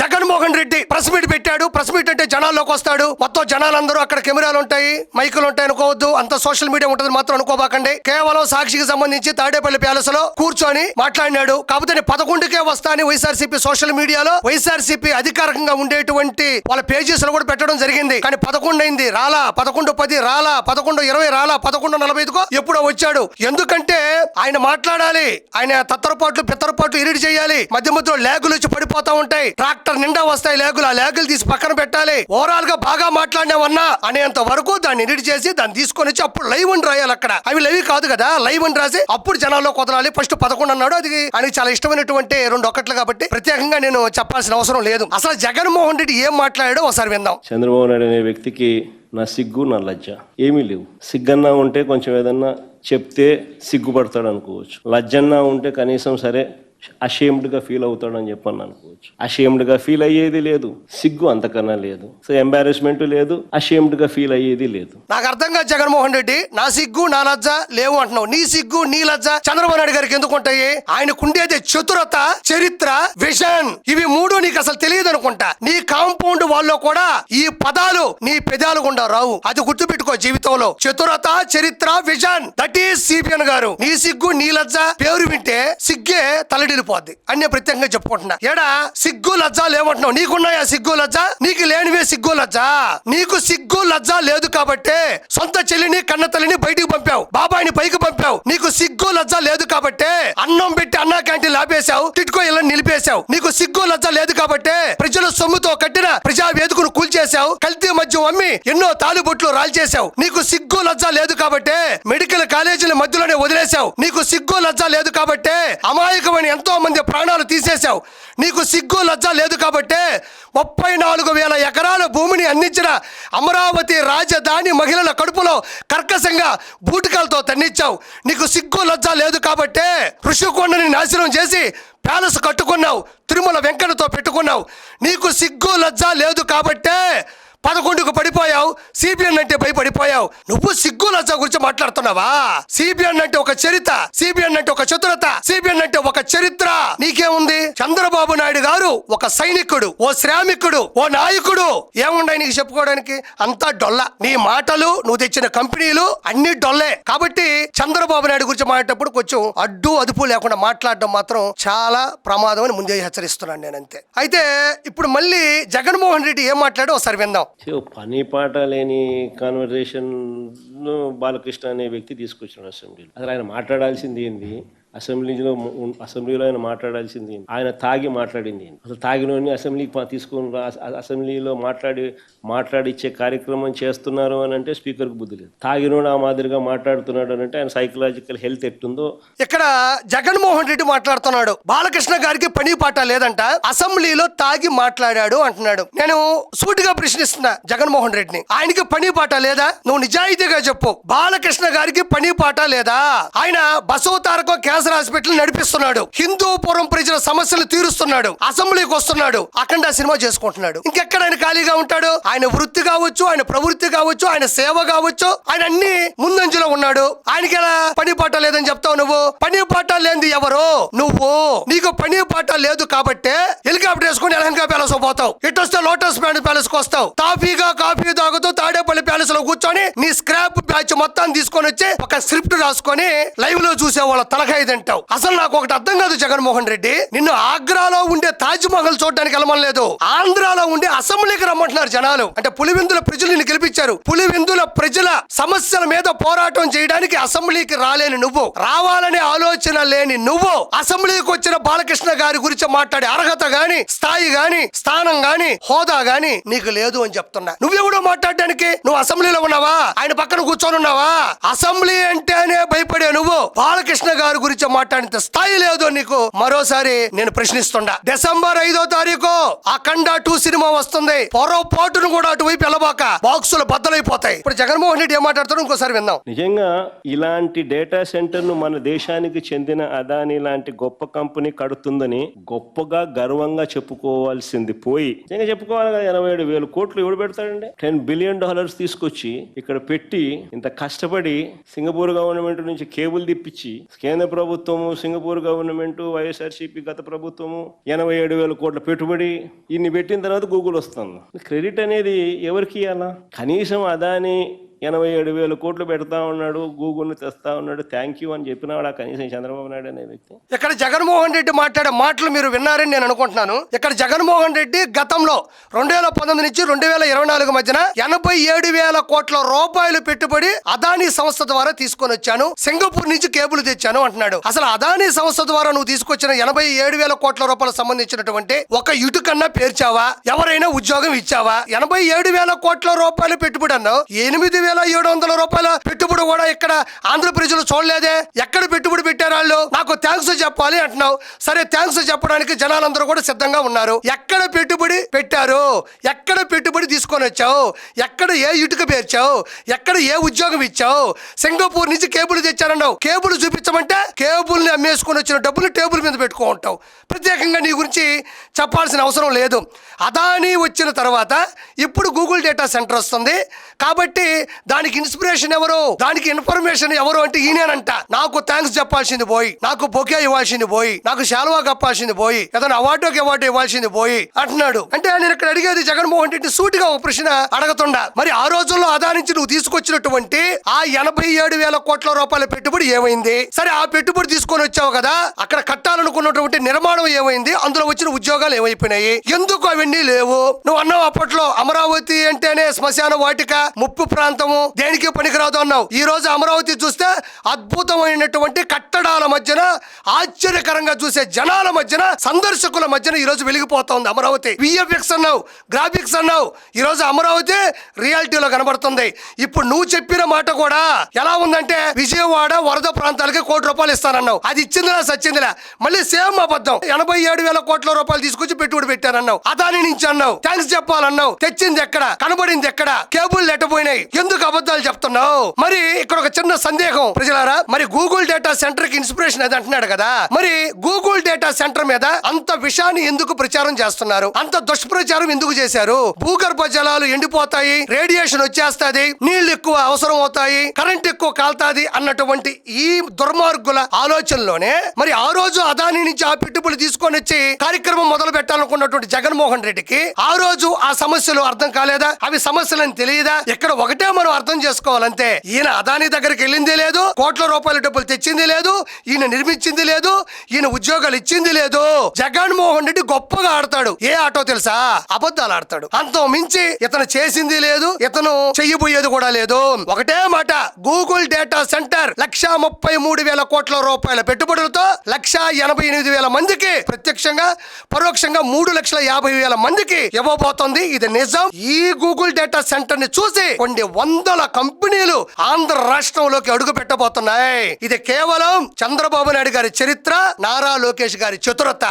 Jaganmohan Reddy press meet పెట్టాడు. Press meet అంటే జనాల్లోకి వస్తాడు, మొత్తం జనాలందరూ అక్కడ కెమెరాలు ఉంటాయి, మైకులు ఉంటాయి అనుకోవద్దు, అంత సోషల్ మీడియా ఉంటుంది మాత్రం అనుకోబాకండి. కేవలం సాక్షికి సంబంధించి తాడేపల్లి ప్యాలెస్ లో కూర్చొని మాట్లాడినాడు. కాకపోతే 11కే వస్తా అని వైఎస్ఆర్సీపీ సోషల్ మీడియాలో వైఎస్ఆర్సీపీ అధికారికంగా ఉండేటువంటి వాళ్ళ పేజెస్ లో కూడా పెట్టడం జరిగింది. కానీ 11 అయింది, రాలా. 11:10 రాలా, 11:20 రాలా, 11:45కో ఎప్పుడో వచ్చాడు. ఎందుకంటే ఆయన మాట్లాడాలి, ఆయన తత్తరపాట్లు పెత్తరపాట్లు ఇరిడి చేయాలి, మధ్య మధ్యలో లేగులు వచ్చి పడిపోతా ఉంటాయి, ట్రాక్టర్ నిండా వస్తాయి లేగులు, ఆ లేగులు తీసి పక్కన పెట్టాలి. ఓవరాల్ గా బాగా మాట్లాడినావన్నా అనేంత వరకు దాన్ని ఇరిడి చేసి దాన్ని తీసుకొని వచ్చి అప్పుడు లైవ్ అని రాయాలి. అక్కడ అవి లైవ్ కాదు కదా, లైవ్ అని రాసి అప్పుడు జనాల్లో కుదరాలి. ఫస్ట్ 11 అన్నాడు, అది ఆయనకి చాలా ఇష్టమైనటువంటి 2 ఒక్కట్లు కాబట్టి ప్రత్యేకంగా నేను చెప్పాల్సిన అవసరం లేదు. అసలు జగన్మోహన్ రెడ్డి ఏం మాట్లాడాడో ఒకసారి విందాం. చంద్రబాబు నాయుడు అనే వ్యక్తికి నా సిగ్గు నా లజ్జ ఏమీ లేవు. సిగ్గన్నా ఉంటే కొంచెం ఏదన్నా చెప్తే సిగ్గుపడతాడు అనుకోవచ్చు, లజ్జన్నా ఉంటే కనీసం సరే అషేమ్డ్గా ఫీల్ అవుతాడని చెప్పని అనుకోవచ్చు. అషేమ్డ్గా ఫీల్ అయ్యేది లేదు, సిగ్గు అంతకన్నా లేదు. సో ఎంబారెస్మెంట్ లేదు, అషేమ్డ్గా ఫీల్ అయ్యేది లేదు. నాకు అర్థం కాదు జగన్మోహన్ రెడ్డి, నా సిగ్గు నా లజ్జ లేవు అంటున్నావు. నీ సిగ్గు నీ లజ్జ చంద్రబాబు నాయుడు గారికి ఎందుకు ఉంటాయి? ఆయనకుండేది చతురత, చరిత్ర, విజన్, ఇవి 3 నీకు అసలు తెలియదు అనుకుంటా. నీ కాంపౌండ్ వాళ్ళలో కూడా ఈ పదాలు నీ పెదాలు గుండా రావు, అది గుర్తుపెట్టుకో జీవితంలో. చతురత, చరిత్ర, విజన్, దట్ ఈస్ సిపిఎన్ గారు. నీ సిగ్గు నీ లజ్జ పేరు వింటే సిగ్గే తలడిల్లిపోద్ది అన్ని ప్రత్యేకంగా చెప్పుకుంటున్నా. ఏడా సిగ్గు లజ్జ లేవంటున్నావు, నీకున్నాయా సిగ్గు లజ్జ? నీకు లేనివే సిగ్గు లజ్జ. నీకు సిగ్గు లజ్జ లేదు కాబట్టే సొంత చెల్లిని కన్న తల్లిని బయటికి పంపావు, బాబాయిని పైకి పంపావు. నీకు సిగ్గు లజ్జ లేదు కాబట్టే అన్నం పెట్టి అన్నా క్యాంటీన్ ఆపేశావు, టిట్కో ఇళ్ళని నిలిపేశావు. నీకు సిగ్గు లజ్జ లేదు కాబట్టే ప్రజల సొమ్ముతో కట్టిన ప్రజా వేదికను కూల్చేశావు, కల్తీ మద్యం అమ్మి ఎన్నో తాలుబొట్లు రాల్చేశావు. నీకు సిగ్గు లజ్జ లేదు కాబట్టే మెడికల్ కాలేజీల మధ్యలోనే వదిలేశావు. నీకు సిగ్గు లజ్జ లేదు కాబట్టే అమాయకమైన ఎంతో మంది ప్రాణాలు తీసేశావు. నీకు సిగ్గు లజ్జ లేదు కాబట్టే 34,000 ఎకరాల భూమిని అందించిన అమరావతి రాజధాని మహిళల కడుపులో కర్కశంగా బూటకాలతో తన్నిచ్చావు. నీకు సిగ్గు లజ్జ లేదు కాబట్టే ఋషికొండని నాశనం చేసి ప్యాలెస్ కట్టుకున్నావు, తిరుమల వెంకన్నతో పెట్టుకున్నావు. నీకు సిగ్గు లజ్జ లేదు కాబట్టే 11కు పడిపోయావు, సిబిఎన్ అంటే భయపడిపోయావు. నువ్వు సిగ్గు లజ్జ గురించి మాట్లాడుతున్నావా? సిబిఎన్ అంటే ఒక చరిత్ర, సిబిఎన్ అంటే ఒక చతురత, సిబిఎన్ అంటే ఒక చరిత్ర. నీకేముంది? చంద్రబాబు నాయుడు గారు ఒక సైనికుడు, ఓ శ్రామికుడు, ఓ నాయకుడు. ఏముండాయి నీకు చెప్పుకోవడానికి? అంతా డొల్ల. నీ మాటలు, నువ్వు తెచ్చిన కంపెనీలు అన్ని డొల్లే. కాబట్టి చంద్రబాబు నాయుడు గురించి మాట్లాడేటప్పుడు కొంచెం అడ్డు అదుపు లేకుండా మాట్లాడడం మాత్రం చాలా ప్రమాదం అని ముందే హెచ్చరిస్తున్నాను నేను, అంతే. అయితే ఇప్పుడు మళ్ళీ జగన్మోహన్ రెడ్డి ఏం మాట్లాడో ఒకసారి విందాం. పని పాట లేని కాన్వర్సేషన్ బాలకృష్ణ అనే వ్యక్తి తీసుకొచ్చాడు అసెంబ్లీలో. అసలు ఆయన మాట్లాడాల్సింది ఏంది? అసెంబ్లీలో ఆయన మాట్లాడాల్సింది ఏంటి? ఆయన తాగి మాట్లాడింది ఏంటి? అసలు తాగినోని అసెంబ్లీకి తీసుకొని అసెంబ్లీలో మాట్లాడిచ్చే కార్యక్రమం చేస్తున్నారు అని అంటే స్పీకర్కి బుద్ధి లేదు. తాగినోడు ఆ మాదిరిగా మాట్లాడుతున్నాడు అని అంటే ఆయన సైకలాజికల్ హెల్త్ ఎట్టుందో. ఇక్కడ జగన్మోహన్ రెడ్డి మాట్లాడుతున్నాడు, బాలకృష్ణ గారికి పని పాట లేదంట, అసెంబ్లీలో తాగి మాట్లాడాడు అంటున్నాడు. నేను సూటిగా ప్రశ్నిస్తున్నా జగన్మోహన్ రెడ్డిని, ఆయనకి పని పాట లేదా? నువ్వు నిజాయితీగా చెప్పు. బాలకృష్ణ గారికి పని పాట లేదా? ఆయన బసవతారకం క్యాన్సర్ హాస్పిటల్ నడిపిస్తున్నాడు, హిందూపురం ప్రజల సమస్యలు తీరుస్తున్నాడు, అసెంబ్లీకి వస్తున్నాడు, అఖండ సినిమా చేసుకుంటున్నాడు. ఇంకెక్కడ ఆయన ఖాళీగా ఉంటాడు? ఆయన వృత్తి కావచ్చు, ఆయన ప్రవృత్తి కావచ్చు, ఆయన సేవ కావచ్చు, ఆయన అన్ని ముందంజలో ఉన్నాడు. ఆయనకి ఎలా పని పాట లేదని చెప్తావు నువ్వు? పని పాట లేనిది ఎవరు? నువ్వు. నీకు పని పాట లేదు కాబట్టే హెలికాప్టర్ వేసుకుని ఎలహంకా ప్యాలెస్ పోతావు, ఇటు వస్తే లోటస్ ప్యాలెస్ కు వస్తావు, తాఫీగా కాఫీ తాగుతూ తాడేపల్లి ప్యాలెస్ లో కూర్చొని నీ స్క్రాప్ బ్యాచ్ మొత్తం తీసుకొని వచ్చి ఒక స్క్రిప్ట్ రాసుకొని లైవ్ లో చూసే వాళ్ళ తలకాయ తింటావు. అసలు నాకు ఒకటి అర్థం కాదు జగన్మోహన్ రెడ్డి, నిన్ను ఆగ్రాలో ఉండే తాజ్ మహల్ చూడడానికి వెళ్ళమనలేదు, ఆంధ్రాలో ఉండే అసెంబ్లీకి రమ్మంటున్నారు జనాలు. అంటే పులివెందుల ప్రజలు నిన్ను గెలిపించారు, పులివెందుల ప్రజల సమస్యల మీద పోరాటం చేయడానికి అసెంబ్లీకి రాలేని నువ్వు, రావాలనే ఆలోచన లేని నువ్వు అసెంబ్లీకి వచ్చిన బాలకృష్ణ గారి గురించి మాట్లాడే అర్హత గాని, స్థాయి గాని, స్థానం గాని, హోదా గాని నీకు లేదు అని చెప్తున్నా. నువ్వెవడో మాట్లాడడానికి? నువ్వు అసెంబ్లీలో ఉన్నావా? ఆయన పక్కన కూర్చొని ఉన్నావా? అసెంబ్లీ అంటేనే భయపడే నువ్వు బాలకృష్ణ గారి గురించి మాట్లాడితే స్థాయి లేదు నీకు. మరోసారి నేను ప్రశ్నిస్తుండా, డిసెంబర్ 5వ తారీఖు అఖండ 2 సినిమా వస్తుంది, పొరపాటును కూడా అటువైపు వెళ్ళబాక, బాక్సులు బద్దలైపోతాయి. ఇప్పుడు జగన్మోహన్ రెడ్డి ఏం మాట్లాడుతాడు ఇంకోసారి విందాం. నిజంగా ఇలాంటి డేటా సెంటర్ ను మన దేశానికి చెందిన అదాని లాంటి గొప్ప కంపెనీ కడుతుందని గొప్పగా గర్వంగా చెప్పుకోవాల్సింది పోయి నిజంగా చెప్పుకోవాలి కదా, 87,000 కోట్లు ఎవడు పెడతాడండి? $10 బిలియన్ తీసుకొచ్చి ఇక్కడ పెట్టి ఇంత కష్టపడి సింగపూర్ గవర్నమెంట్ నుంచి కేబుల్ తిప్పించి కేంద్ర ప్రభుత్వం ప్రభుత్వము, సింగపూర్ గవర్నమెంట్, వైఎస్ఆర్సీపీ గత ప్రభుత్వము 87,000 కోట్ల పెట్టుబడి ఇన్ని పెట్టిన తర్వాత గూగుల్ వస్తుంది. క్రెడిట్ అనేది ఎవరికి ఇవ్వాలా? కనీసం అదాని 87,000 కోట్లు పెడతా ఉన్నాడు, గూగుల్ని తెస్తా ఉన్నాడు, థ్యాంక్ యూ అని చెప్పినాడు కనీసం చంద్రబాబు నాయుడు అనే వ్యక్తి. ఇక్కడ జగన్మోహన్ రెడ్డి మాట్లాడే మాటలు మీరు విన్నారని నేను అనుకుంటున్నాను. ఇక్కడ జగన్మోహన్ రెడ్డి గతంలో 2019 నుంచి 2024 మధ్యన 87,000 కోట్ల రూపాయలు పెట్టుబడి అదానీ సంస్థ ద్వారా తీసుకొని వచ్చాను, సింగపూర్ నుంచి కేబుల్ తెచ్చాను అంటున్నాడు. అసలు అదానీ సంస్థ ద్వారా నువ్వు తీసుకొచ్చిన 87,000 కోట్ల రూపాయలకు సంబంధించినటువంటి ఒక ఇటుకన్నా పేర్చావా? ఎవరైనా ఉద్యోగం ఇచ్చావా? 87,000 కోట్ల రూపాయలు పెట్టుబడి అన్నావు, 8,700 రూపాయల పెట్టుబడి కూడా ఇక్కడ ఆంధ్ర ప్రజలు చూడలేదే. ఎక్కడ పెట్టుబడి పెట్టారు వాళ్ళు? నాకు థ్యాంక్స్ చెప్పాలి అంటున్నావు. సరే, థ్యాంక్స్ చెప్పడానికి జనాలందరూ కూడా సిద్ధంగా ఉన్నారు. ఎక్కడ పెట్టుబడి పెట్టారు? ఎక్కడ పెట్టుబడి తీసుకొని వచ్చావు? ఎక్కడ ఏ ఇటుక పేర్చావు? ఎక్కడ ఏ ఉద్యోగం ఇచ్చావు? సింగపూర్ నుంచి కేబుల్ తెచ్చారన్నావు. కేబుల్ చూపించమంటే కేబుల్ ని అమ్మేసుకొని వచ్చిన డబ్బులు టేబుల్ మీద పెట్టుకుంటావు. ప్రత్యేకంగా నీ గురించి చెప్పాల్సిన అవసరం లేదు. అదానీ వచ్చిన తర్వాత ఇప్పుడు గూగుల్ డేటా సెంటర్ వస్తుంది కాబట్టి దానికి ఇన్స్పిరేషన్ ఎవరు, దానికి ఇన్ఫర్మేషన్ ఎవరు అంటే ఈయనేనంట. నాకు థ్యాంక్స్ చెప్పాల్సింది పోయి, నాకు బొకే ఇవ్వాల్సింది పోయి, నాకు శాలువా కప్పాల్సింది పోయి, ఏదైనా అవార్డు ఇవ్వాల్సింది పోయి అంటున్నాడు. అంటే నేను ఇక్కడ అడిగేది జగన్మోహన్ రెడ్డి సూటిగా ఒక ప్రశ్న అడగతుండా. మరి ఆ రోజుల్లో అదా నుంచి నువ్వు తీసుకొచ్చినటువంటి ఆ 87,000 కోట్ల రూపాయల పెట్టుబడి ఏమైంది? సరే, ఆ పెట్టుబడి తీసుకొని వచ్చావు కదా, అక్కడ కట్టాలనుకున్నటువంటి నిర్మాణం ఏమైంది? అందులో వచ్చిన ఉద్యోగాలు ఏమైపోయినాయి? ఎందుకు అవన్నీ లేవు? నువ్వు అన్నావు అప్పట్లో అమరావతి అంటేనే శ్మశాన వాటిక, ముప్పు ప్రాంతము, దేనికి పనికిరాదు అన్నావు. ఈ రోజు అమరావతి చూస్తే అద్భుతమైనటువంటి కట్టడాల మధ్యన, ఆశ్చర్యకరంగా చూసే జనాల మధ్యన, సందర్శకుల మధ్యన ఈ రోజు వెలిగిపోతుంది అమరావతి. విఎఫ్ఎక్స్ అన్నావు, గ్రాఫిక్స్ అన్నావు, ఈ రోజు అమరావతి రియాలిటీలో కనబడుతుంది. ఇప్పుడు నువ్వు చెప్పిన మాట కూడా ఎలా ఉందంటే విజయవాడ వరద ప్రాంతాలకి 1 కోటి రూపాయలు ఇస్తానన్నావు. అది ఇచ్చిందిలా సచ్చిందిలా? మళ్ళీ సేమ్ అబద్ధం. 87,000 కోట్ల రూపాయలు తీసుకొచ్చి పెట్టుబడి పెట్టానన్నావు. అదాని నుంచి అన్నావు, థ్యాంక్స్ చెప్పాలన్నావు. తెచ్చింది ఎక్కడ? కనబడింది ఎక్కడ? కేబుల్ ఎట్టపోయినాయి. ఎందుకు అబద్ధాలు చెప్తున్నావు? మరి ఇక్కడ ఒక చిన్న సందేహం ప్రజలారా. మరి గూగుల్ డేటా సెంటర్ కి ఇన్స్పిరేషన్ అది అంటున్నాడు కదా, మరి గూగుల్ డేటా సెంటర్ మీద అంత విషయాన్ని ఎందుకు ప్రచారం చేస్తున్నారు? అంత దుష్ప్రచారం ఎందుకు చేశారు? భూగర్భ జలాలు ఎండిపోతాయి, రేడియేషన్ వచ్చేస్తాది, నీళ్లు ఎక్కువ అవసరం అవుతాయి, కరెంట్ ఎక్కువ కాల్తాది అన్నటువంటి ఈ దుర్మార్గుల ఆలోచనలోనే మరి ఆ రోజు అదాని నుంచి ఆ పెట్టుబడులు తీసుకొని వచ్చి కార్యక్రమం మొదలు పెట్టాలనుకున్నటువంటి జగన్మోహన్ రెడ్డికి ఆ రోజు ఆ సమస్యలు అర్థం కాలేదా? అవి సమస్యలని తెలియదా? ఇక్కడ ఒకటే మనం అర్థం చేసుకోవాలంతే. ఈయన అదాని దగ్గరికి వెళ్ళింది లేదు, కోట్ల రూపాయల డబ్బులు తెచ్చింది లేదు, ఈయన నిర్మించింది లేదు, ఈయన ఉద్యోగాలు ఇచ్చింది లేదు. జగన్మోహన్ రెడ్డి గొప్పగా ఆడతాడు. ఏ ఆటో తెలుసా? అబద్ధాలు ఆడతాడు. అంత మించి ఇతను చేసింది లేదు, ఇతను చెయ్యబోయేది కూడా లేదు. ఒకటే మాట, గూగుల్ డేటా సెంటర్ 1,33,000 కోట్ల రూపాయల పెట్టుబడులతో 1,88,000 మందికి ప్రత్యక్షంగా, పరోక్షంగా 3,50,000 మందికి ఇవ్వబోతోంది. ఇది నిజం. ఈ గూగుల్ డేటా సెంటర్ ని చూసి కొన్ని వందల కంపెనీలు ఆంధ్ర రాష్ట్రంలోకి అడుగు పెట్టబోతున్నాయి. ఇది కేవలం చంద్రబాబు నాయుడు గారి చరిత్ర, నారా లోకేష్ గారి చతురత.